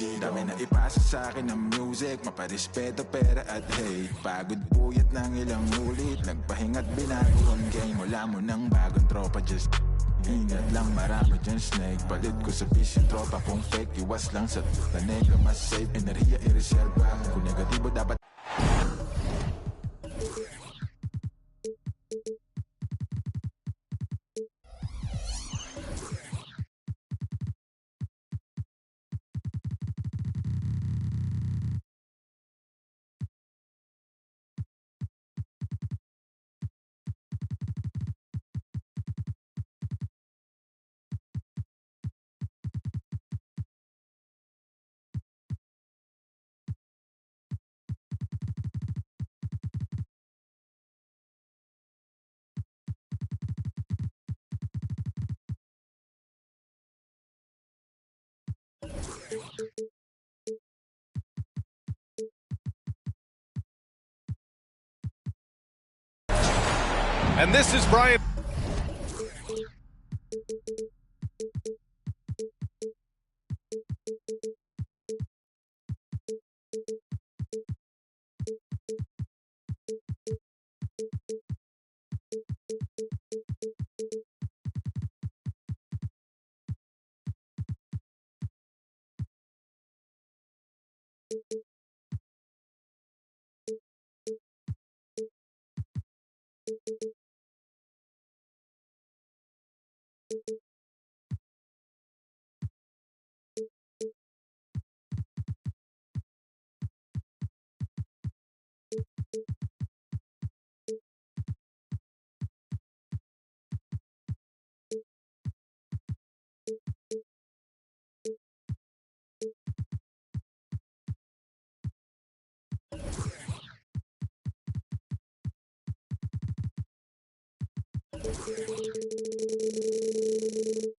Dami na ipasa sa akin ng music, maparespeto pera at hate. Pagod puyat ng ilang ulit, nagpahinga't binago ang game. Wala mo ng bagong tropa, just ingat lang, marami dyan snake. Palit ko sa fish yung tropa kung fake, iwas lang sa tanega, mas safe. Enerhiya i-reserva, kung negatibo dapat. And this is Brian.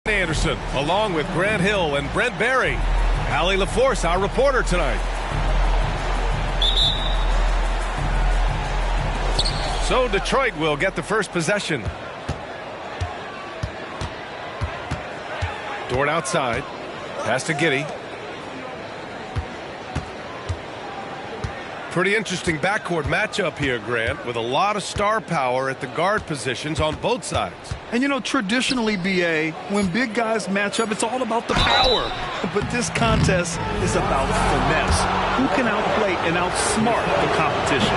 Anderson, along with Grant Hill and Brent Berry. Allie LaForce, our reporter tonight. So Detroit will get the first possession. Dort outside. Pass to Giddey. Pretty interesting backcourt matchup here, Grant, with a lot of star power at the guard positions on both sides. And, you know, traditionally, B.A., when big guys match up, it's all about the power. But this contest is about finesse. Who can outplay and outsmart the competition?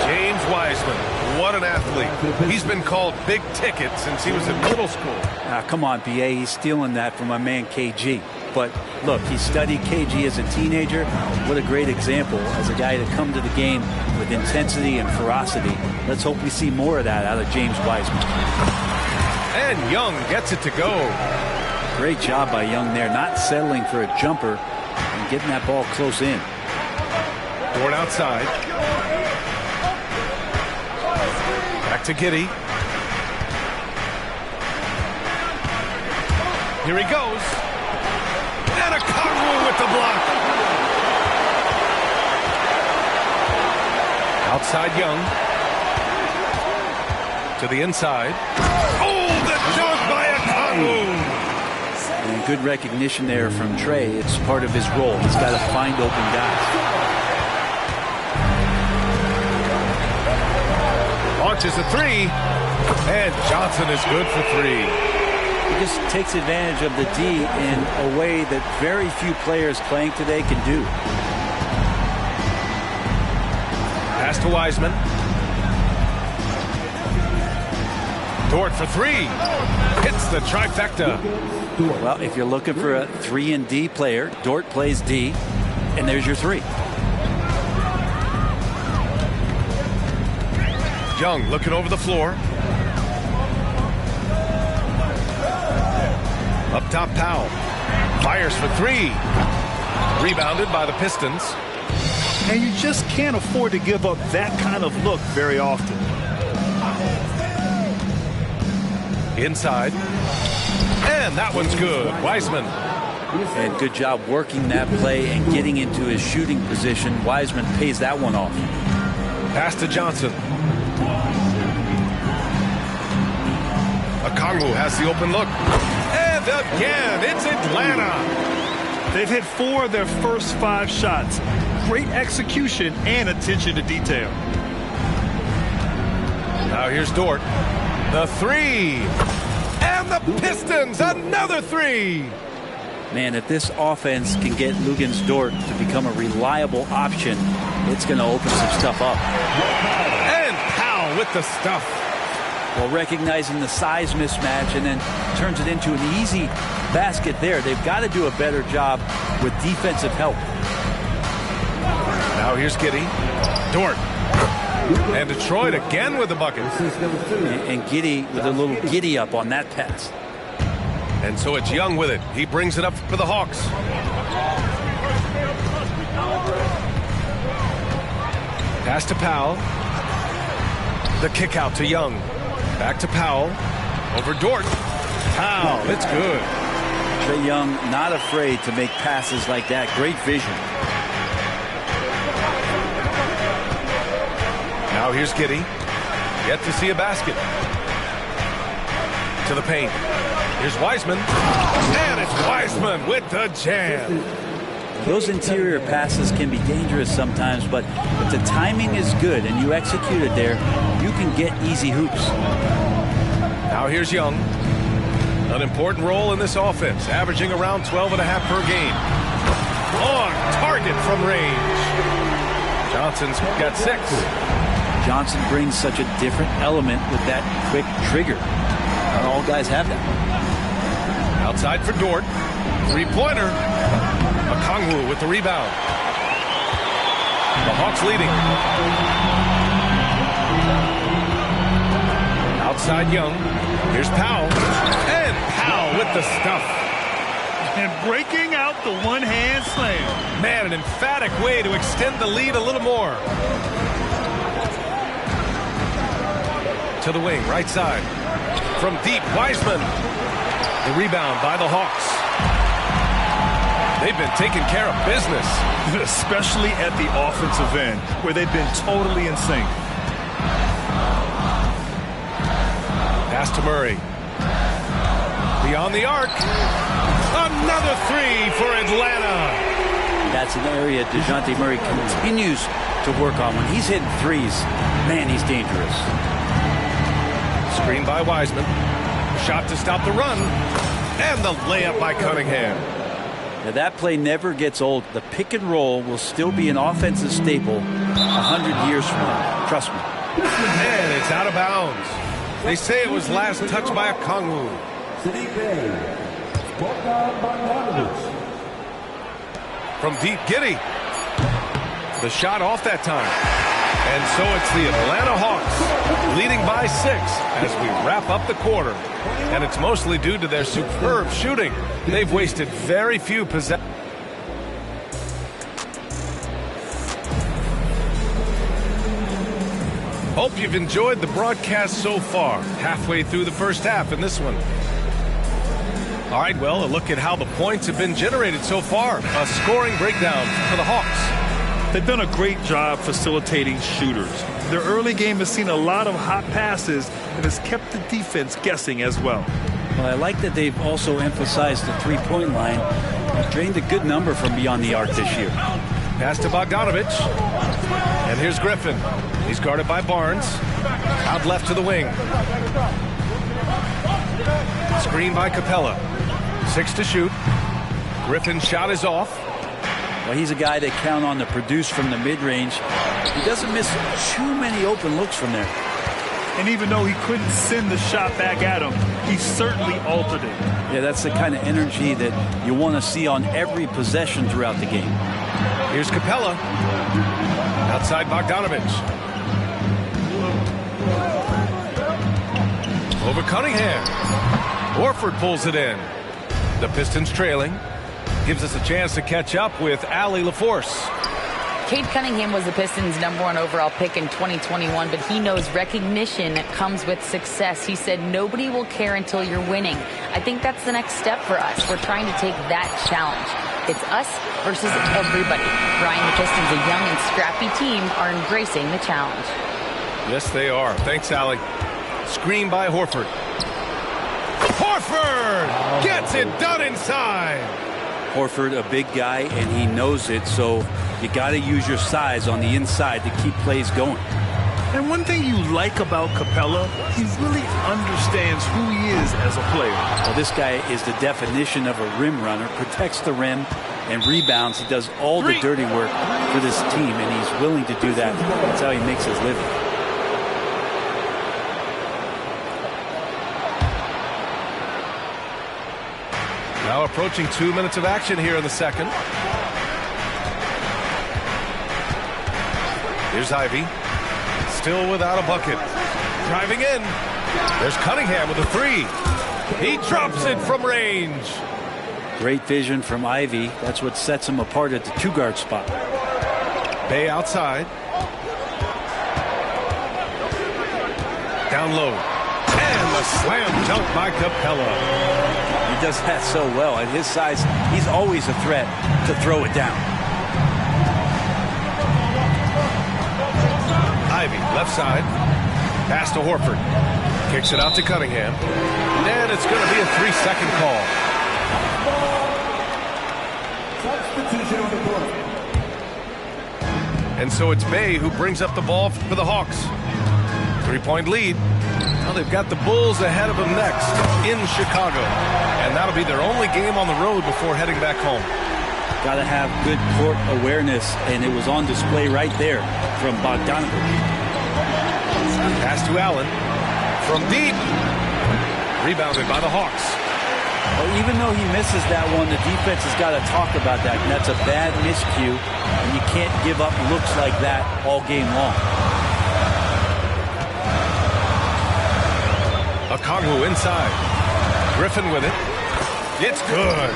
James Wiseman, what an athlete. He's been called big ticket since he was in middle school. Come on, B.A., he's stealing that from my man KG. But look, he studied KG as a teenager. What a great example as a guy to come to the game with intensity and ferocity. Let's hope we see more of that out of James Wiseman. And Young gets it to go. Great job by Young there, not settling for a jumper and getting that ball close in. Dort outside. Back to Giddey. Here he goes. And a Conru with the block. Outside Young. To the inside. Oh, the dunk by a Conru. And good recognition there from Trey. It's part of his role. He's got to find open guys. Launches a three. And Johnson is good for three. He just takes advantage of the D in a way that very few players playing today can do. Pass to Wiseman. Dort for three. Hits the trifecta. Well, if you're looking for a 3 and D player, Dort plays D, and there's your three. Young looking over the floor. Up top, Powell. Fires for three. Rebounded by the Pistons. And you just can't afford to give up that kind of look very often. Inside. And that one's good. Wiseman. And good job working that play and getting into his shooting position. Wiseman pays that one off. Pass to Johnson. Okongwu has the open look. And again, it's Atlanta. They've hit 4 of their first 5 shots. Great execution and attention to detail. Now here's Dort. The 3. And the Pistons, another 3. Man, if this offense can get Luguentz Dort to become a reliable option, it's going to open some stuff up. And Powell with the stuff. Well, recognizing the size mismatch and then turns it into an easy basket there. They've got to do a better job with defensive help. Now here's Giddey. Dort. And Detroit again with the bucket. And Giddey with a little giddy up on that pass. And so it's Young with it. He brings it up for the Hawks. Pass to Powell. The kick out to Young. Back to Powell. Over Dort. Powell. It's good. Trae Young not afraid to make passes like that. Great vision. Now here's Giddey. Yet to see a basket. To the paint. Here's Wiseman. And it's Wiseman with the jam. Those interior passes can be dangerous sometimes, but if the timing is good and you execute it there, you can get easy hoops. Now here's Young. An important role in this offense, averaging around 12.5 per game. On target from range. Johnson's got 6. Johnson brings such a different element with that quick trigger. Not all guys have that. Outside for Dort. 3-pointer. Okongwu with the rebound. The Hawks leading. Outside Young. Here's Powell. And Powell with the stuff. And breaking out the one-hand slam. Man, an emphatic way to extend the lead a little more. To the wing, right side. From deep, Wiseman. The rebound by the Hawks. They've been taking care of business. Especially at the offensive end, where they've been totally in sync. Pass to Murray. Beyond the arc. Another 3 for Atlanta. That's an area DeJounte Murray continues to work on. When he's hitting threes, man, he's dangerous. Screen by Wiseman. Shot to stop the run. And the layup by Cunningham. Now that play never gets old. The pick and roll will still be an offensive staple 100 years from now. Trust me. And it's out of bounds. They say it was last touched by Okongwu. From deep, Giddey. The shot off that time. And so it's the Atlanta Hawks leading by 6 as we wrap up the quarter. And it's mostly due to their superb shooting. They've wasted very few possessions. Hope you've enjoyed the broadcast so far. Halfway through the first half in this one. All right, well, a look at how the points have been generated so far. A scoring breakdown for the Hawks. They've done a great job facilitating shooters. Their early game has seen a lot of hot passes and has kept the defense guessing as well. Well, I like that they've also emphasized the three-point line. They've drained a good number from beyond the arc this year. Pass to Bogdanovich. And here's Griffin. He's guarded by Barnes. Out left to the wing. Screen by Capella. 6 to shoot. Griffin's shot is off. Well, he's a guy they count on to produce from the mid-range. He doesn't miss too many open looks from there. And even though he couldn't send the shot back at him, he certainly altered it. Yeah, that's the kind of energy that you want to see on every possession throughout the game. Here's Capella. Outside Bogdanovich. Over Cunningham. Horford pulls it in. The Pistons trailing. Gives us a chance to catch up with Allie LaForce. Cade Cunningham was the Pistons' #1 overall pick in 2021, but he knows recognition comes with success. He said, nobody will care until you're winning. I think that's the next step for us. We're trying to take that challenge. It's us versus everybody. Brian, the Pistons, a young and scrappy team, are embracing the challenge. Yes, they are. Thanks, Allie. Screen by Horford. Horford gets it done inside. Horford, a big guy, and he knows it, so you got to use your size on the inside to keep plays going. And one thing you like about Capella, he really understands who he is as a player. Well, this guy is the definition of a rim runner, protects the rim and rebounds. He does all the dirty work for this team, and he's willing to do that. That's how he makes his living. Now approaching 2 minutes of action here in the second. Here's Ivy. Still without a bucket. Driving in. There's Cunningham with a three. He drops it from range. Great vision from Ivy. That's what sets him apart at the two-guard spot. Bay outside. Down low. And the slam dunk by Capella. He does that so well. At his size, he's always a threat to throw it down. Ivy, left side. Pass to Horford. Kicks it out to Cunningham. And it's going to be a 3-second call. And so it's Bay who brings up the ball for the Hawks. 3-point lead. Now they've got the Bulls ahead of them next in Chicago. And that'll be their only game on the road before heading back home. Got to have good court awareness, and it was on display right there from Bogdanovich. Pass to Allen. From deep. Rebounded by the Hawks. Well, even though he misses that one, the defense has got to talk about that. And that's a bad miscue, and you can't give up looks like that all game long. Okongwu inside. Griffin with it. It's good.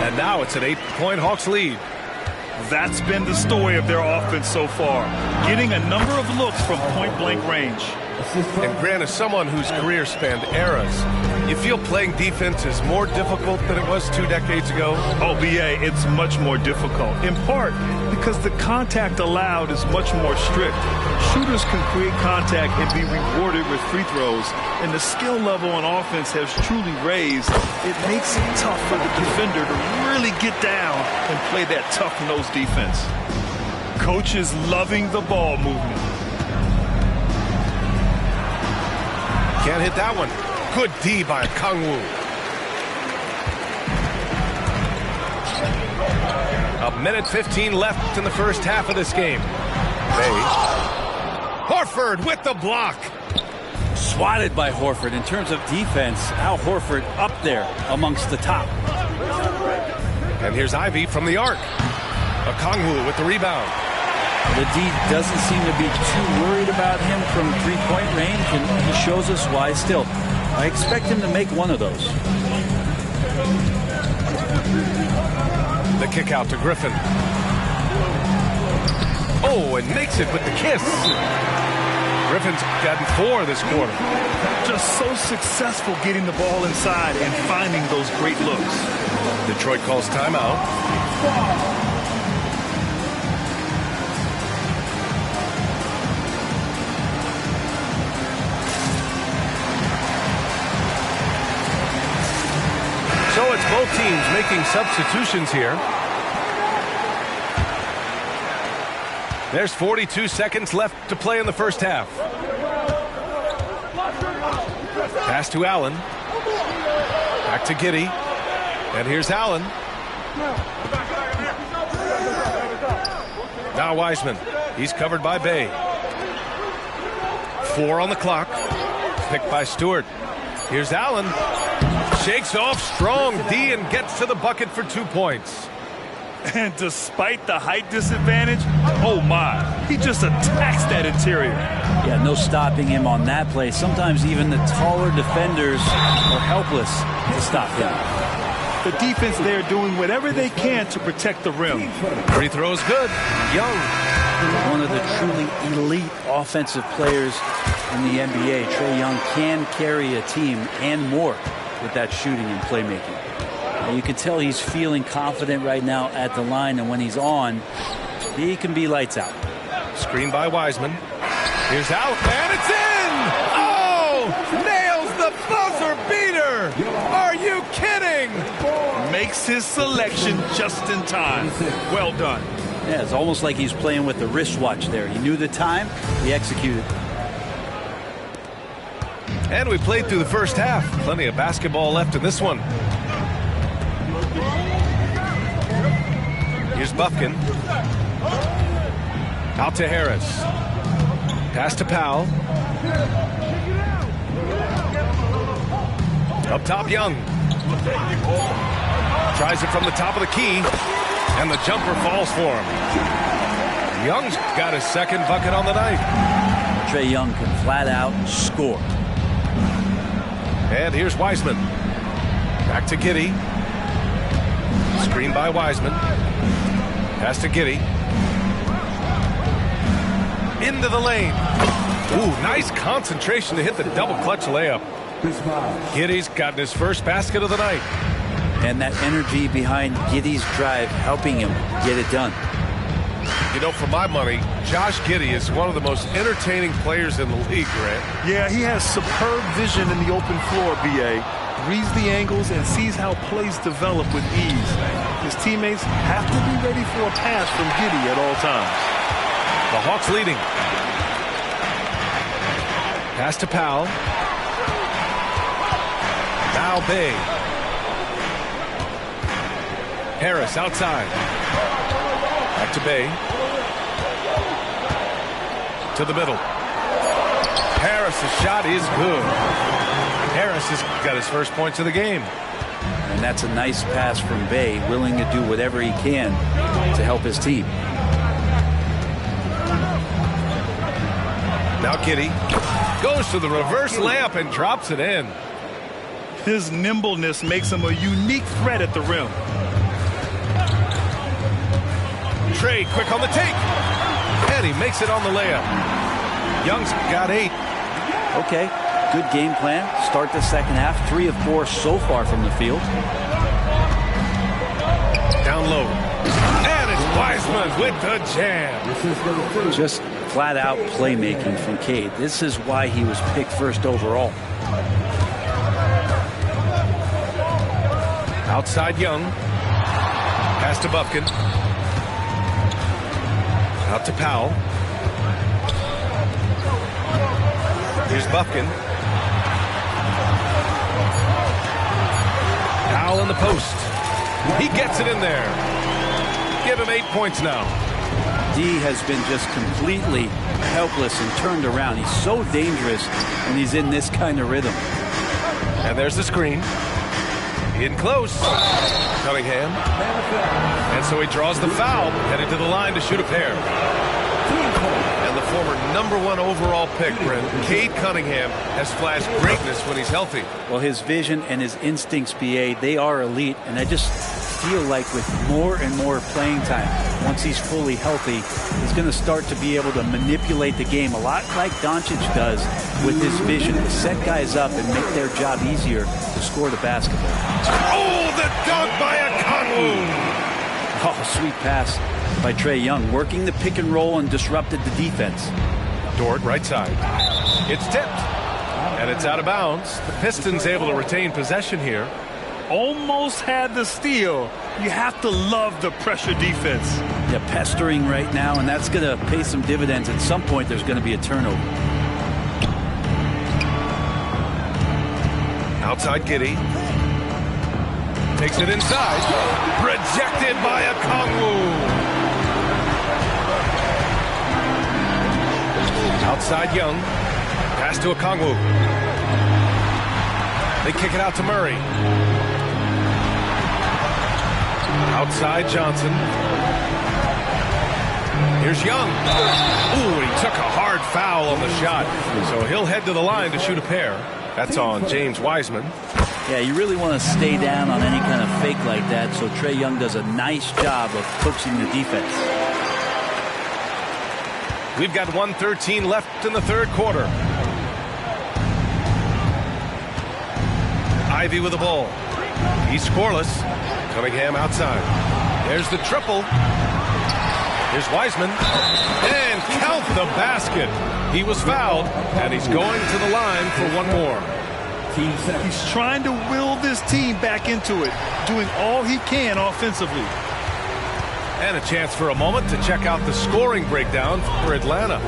And now it's an 8-point Hawks lead. That's been the story of their offense so far, getting a number of looks from point-blank range. And Grant, as someone whose career spanned eras, you feel playing defense is more difficult than it was 2 decades ago? Oh, BA, it's much more difficult, in part because the contact allowed is much more strict. Shooters can create contact and be rewarded with free throws, and the skill level on offense has truly raised. It makes it tough for the defender to really get down and play that tough-nosed defense. Coach is loving the ball movement. Can't hit that one. Good D by Okongwu. A minute 15 left in the first half of this game. Bay. Horford with the block. Swatted by Horford. In terms of defense, Al Horford up there amongst the top. And here's Ivy from the arc. Okongwu with the rebound. The D doesn't seem to be too worried about him from three-point range, and he shows us why still. I expect him to make one of those. The kick out to Griffin. Oh, and makes it with the kiss. Griffin's gotten 4 this quarter. Just so successful getting the ball inside and finding those great looks. Detroit calls timeout. So it's both teams making substitutions here. There's 42 seconds left to play in the first half. Pass to Allen. Back to Giddey. And here's Allen. Now Wiseman. He's covered by Bay. 4 on the clock. Picked by Stewart. Here's Allen. Shakes off strong D and gets to the bucket for 2 points. And despite the height disadvantage, oh my, he just attacks that interior. Yeah, no stopping him on that play. Sometimes even the taller defenders are helpless to stop him. The defense there doing whatever they can to protect the rim. Free throw is good. Young. One of the truly elite offensive players in the NBA. Trae Young can carry a team and more with that shooting and playmaking. You can tell he's feeling confident right now at the line, and when he's on, he can be lights out. Screen by Wiseman. Here's Allen, and it's in! Oh! Nails the buzzer beater! Are you kidding? makes his selection just in time. Well done. Yeah, it's almost like he's playing with the wristwatch there. He knew the time, he executed. And we played through the first half. Plenty of basketball left in this one. Here's Buffkin. Out to Harris. Pass to Powell. Up top, Young. Tries it from the top of the key. And the jumper falls for him. Young's got his second bucket on the night. Trae Young can flat out score. And here's Wiseman. Back to Giddey. Screen by Wiseman. Pass to Giddey. Into the lane. Ooh, nice concentration to hit the double clutch layup. Giddey's gotten his first basket of the night. And that energy behind Giddey's drive helping him get it done. You know, for my money, Josh Giddey is one of the most entertaining players in the league, Grant. Yeah, he has superb vision in the open floor, B.A. Reads the angles and sees how plays develop with ease. His teammates have to be ready for a pass from Giddey at all times. The Hawks leading. Pass to Powell. Now Bay. Harris outside. Back to Bay. To the middle. Harris' shot is good. Harris has got his first points of the game. And that's a nice pass from Bay, willing to do whatever he can to help his team. Now Giddey goes to the reverse layup and drops it in. His nimbleness makes him a unique threat at the rim. Trae quick on the take. And he makes it on the layup. Young's got 8. Okay, good game plan. Start the second half. 3 of 4 so far from the field. Down low. And it's Wiseman with the jam. Just flat out playmaking from Cade. This is why he was picked first overall. Outside Young. Pass to Buffkin. Out to Powell. Here's Buffkin. Powell in the post. He gets it in there. Give him 8 points now. D has been just completely helpless and turned around. He's so dangerous when he's in this kind of rhythm. And there's the screen. In close. Cunningham. And so he draws the foul, headed to the line to shoot a pair. And the former #1 overall pick, Brent, Cade Cunningham, has flashed greatness when he's healthy. Well, his vision and his instincts, BA, they are elite. And I just feel like with more and more playing time, once he's fully healthy, he's going to start to be able to manipulate the game a lot like Doncic does with his vision to set guys up and make their job easier to score the basketball. Oh, the dunk by Okongwu! Oh, sweet pass by Trae Young, working the pick and roll and disrupted the defense. Dort right side. It's tipped. And it's out of bounds. The Pistons able to retain possession here. Almost had the steal. You have to love the pressure defense. Yeah, pestering right now, and that's going to pay some dividends. At some point, there's going to be a turnover. Outside Giddey. Takes it inside. Rejected by Okongwu. Outside Young. Pass to Okongwu. They kick it out to Murray. Outside Johnson. Here's Young. Ooh, he took a hard foul on the shot. So he'll head to the line to shoot a pair. That's on James Wiseman. Yeah, you really want to stay down on any kind of fake like that, so Trae Young does a nice job of coaxing the defense. We've got 1:13 left in the third quarter. Ivy with the ball. He's scoreless. Cunningham outside. There's the triple. Here's Wiseman. And count the basket. He was fouled, and he's going to the line for one more. He's trying to will this team back into it, doing all he can offensively. And a chance for a moment to check out the scoring breakdown for Atlanta.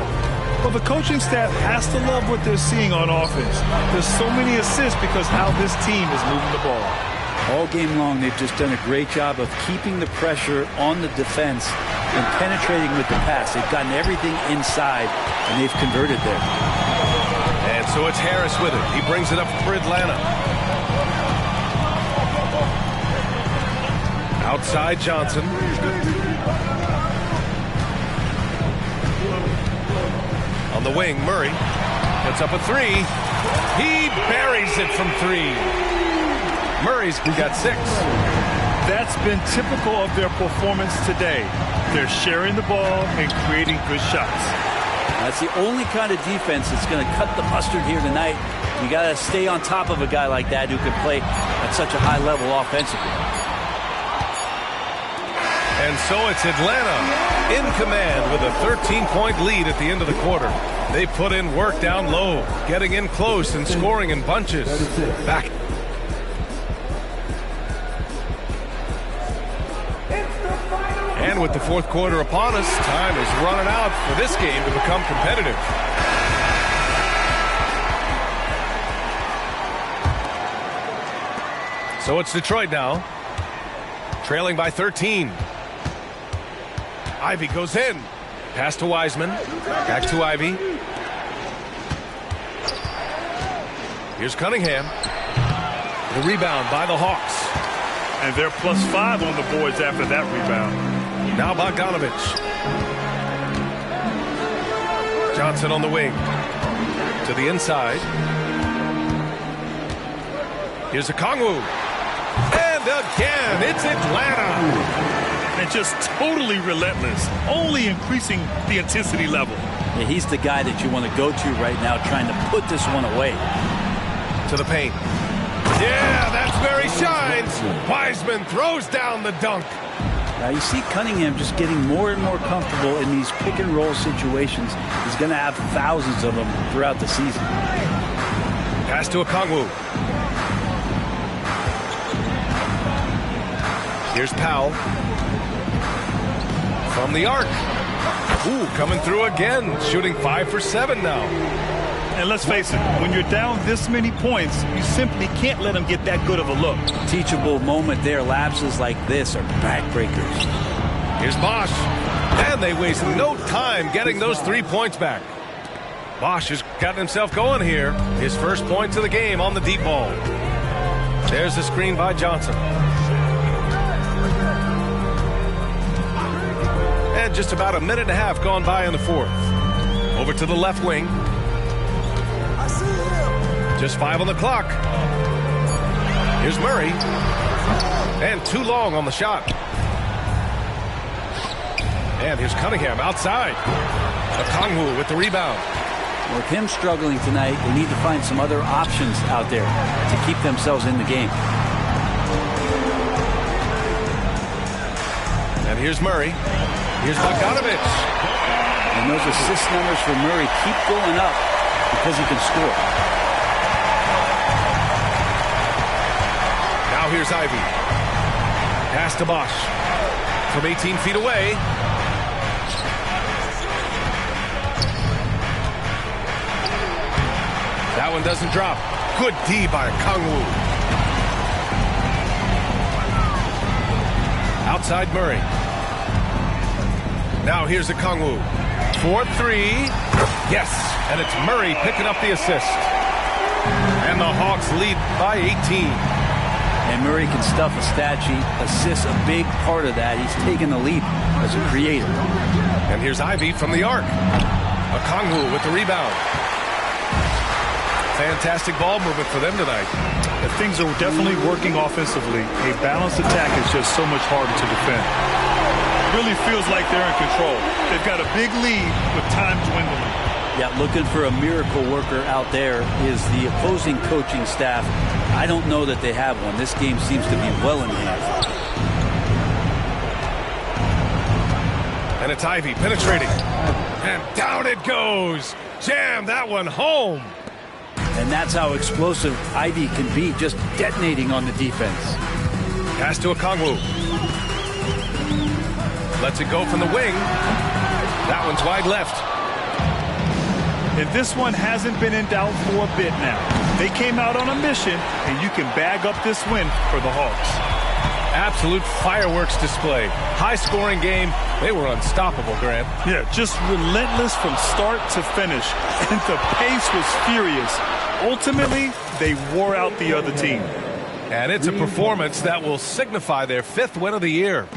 Well, the coaching staff has to love what they're seeing on offense. There's so many assists because how this team is moving the ball. All game long, they've just done a great job of keeping the pressure on the defense and penetrating with the pass. They've gotten everything inside, and they've converted there. And so it's Harris with it. He brings it up for Atlanta. Outside Johnson. On the wing, Murray puts up a three. He buries it from three. Murray's got 6. That's been typical of their performance today. They're sharing the ball and creating good shots. That's the only kind of defense that's going to cut the mustard here tonight. You got to stay on top of a guy like that who can play at such a high level offensively. And so it's Atlanta in command with a 13-point lead at the end of the quarter. They put in work down low, getting in close and scoring in bunches. Back. And with the fourth quarter upon us, time is running out for this game to become competitive. So it's Detroit now, trailing by 13. Ivy goes in. Pass to Wiseman. Back to Ivy. Here's Cunningham. The rebound by the Hawks. And they're +5 on the boards after that rebound. Now Bogdanovich. Johnson on the wing. To the inside. Here's Okongwu. And again, it's Atlanta. And just totally relentless, only increasing the intensity level. Yeah, he's the guy that you want to go to right now, trying to put this one away. To the paint. Yeah, that's where he shines. Wiseman throws down the dunk. Now you see Cunningham just getting more and more comfortable in these pick and roll situations. He's going to have thousands of them throughout the season. Pass to Okongwu. Here's Powell. From the arc. Ooh, coming through again. Shooting 5 for 7 now. And let's face it, when you're down this many points, you simply can't let them get that good of a look. Teachable moment there. Lapses like this are backbreakers. Here's Bosch. And they waste no time getting those 3 points back. Bosch has gotten himself going here. His first points of the game on the deep ball. There's the screen by Johnson. And just about a minute and a half gone by in the fourth. Over to the left wing. Just 5 on the clock. Here's Murray. And too long on the shot. And here's Cunningham outside. Okongwu with the rebound. With him struggling tonight, they need to find some other options out there to keep themselves in the game. And here's Murray. Here's Bogdanovich. And those assist numbers for Murray keep going up because he can score. Now here's Ivy. Pass to Bosch. From 18 feet away. That one doesn't drop. Good D by Okongwu. Outside Murray. Now here's Okongwu. 4-3. Yes, and it's Murray picking up the assist. And the Hawks lead by 18. And Murray can stuff a stat sheet. Assists a big part of that. He's taken the lead as a creator. And here's Ivy from the arc. Okongwu with the rebound. Fantastic ball movement for them tonight. And things are definitely working offensively. A balanced attack is just so much harder to defend. It really feels like they're in control. They've got a big lead with time dwindling. Yeah, looking for a miracle worker out there is the opposing coaching staff. I don't know that they have one. This game seems to be well in hand. And it's Ivy penetrating. And down it goes. Jam that one home. And that's how explosive Ivy can be, just detonating on the defense. Pass to Okongwu. Lets it go from the wing. That one's wide left. And this one hasn't been in doubt for a bit now. They came out on a mission, and you can bag up this win for the Hawks. Absolute fireworks display. High-scoring game. They were unstoppable, Grant. Yeah, just relentless from start to finish. And the pace was furious. Ultimately, they wore out the other team. And it's a performance that will signify their 5th win of the year.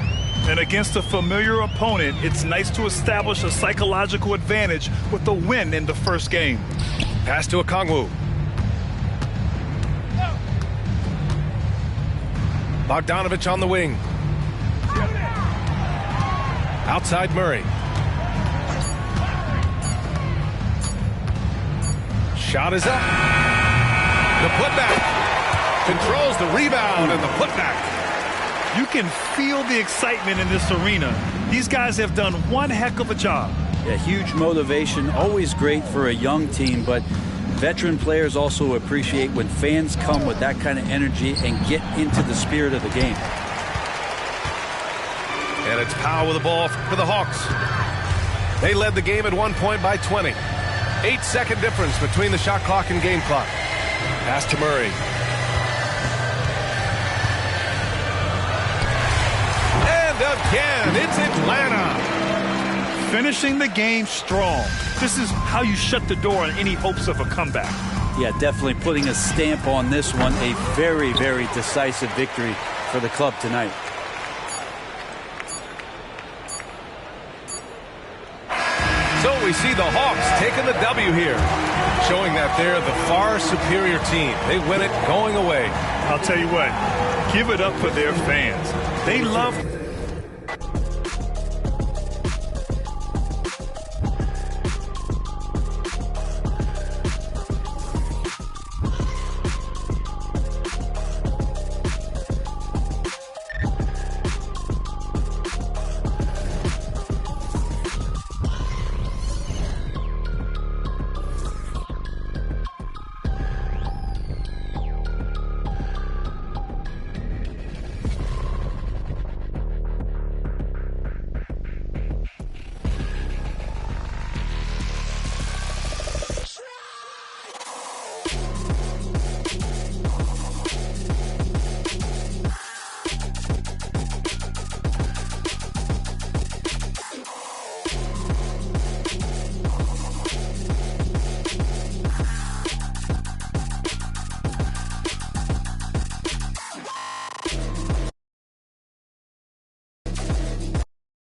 And against a familiar opponent, it's nice to establish a psychological advantage with a win in the first game. Pass to Okongwu. Bogdanovich on the wing. Outside Murray. Shot is up. The putback. Controls the rebound and the putback. You can feel the excitement in this arena. These guys have done one heck of a job. Yeah, huge motivation, always great for a young team, but veteran players also appreciate when fans come with that kind of energy and get into the spirit of the game. And it's Powell with the ball for the Hawks. They led the game at 1 point by 20. 8-second difference between the shot clock and game clock. Pass to Murray. And again, it's Atlanta. Finishing the game strong. This is how you shut the door on any hopes of a comeback. Yeah, definitely putting a stamp on this one. A very, very decisive victory for the club tonight. So we see the Hawks taking the W here, showing that they're the far superior team. They win it going away. I'll tell you what, give it up for their fans. They love